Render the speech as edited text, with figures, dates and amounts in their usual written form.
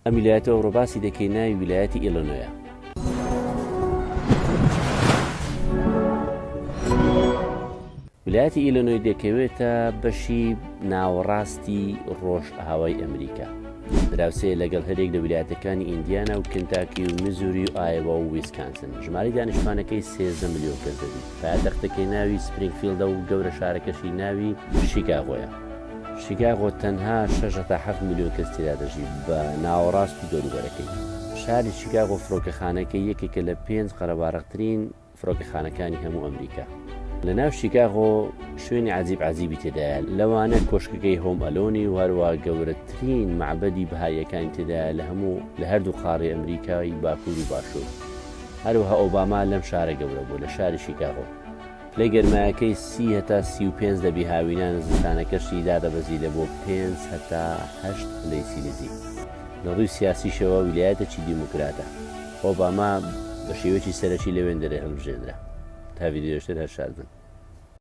ئەم ویلایەتە ئەوڕۆباسی دەکەی ناوی ویلایەتی ئیلینۆیە. ویلایەتی ئیلینۆی دەکەوێتە بەشی ناوەڕاستی ڕۆژئاوای ئەمریکا. دراوسەیە لەگەڵ هەرێک لە ویلایەتەکانی ئیندیانا و کنتاکی و میزوری و ئایەوا و ویسکانسن. ژماری دانیشتوانەکەی 13 ملیۆن کەس دەبێت. پایتەختەکەی ناوی سپرینگفیلدە و گەورە شارەکەشی ناوی شیکاگۆیە. شیکاگۆ تەنها 6 تا 7 ملیۆن کەس تێدا دەژی بە ناوەڕاست و دەوروبەرەکەی. شاری شیکاگۆ فڕۆکەخانەکەی یەکێکە لە 5 قەرەباڵغترین فڕۆکەخانەکانی هەموو ئەمریکا. لە ناو شیکاگۆ شوێنی عجیب تێدایە، لەوانە کۆشکەکەی هۆم ئەلۆنی و هەروە گەورەترین معبەدی بەهاییەکانی تێدایە لە هەردوو قاڕی ئەمریکای باکوور و باشوور. هەروەها ئۆباما لەم شارە گەورە بوو لە شاری شیکاگۆ. پلەی گەرمایەکەی 30 هەتا 35 دەبی هاوینان زستانەکەشی دادەبەزی لە بۆ 5 هەتا 8 پلەی سیلیزی. لە ڕووی سیاسیشەوە ویلایەتێکی دیموکراتە. ئۆباما بە شێوەیەکی سەرەکی لەوێن دەرێ هەڵبژێردرا. تا ڤیدیۆشتر هەر شاد بن.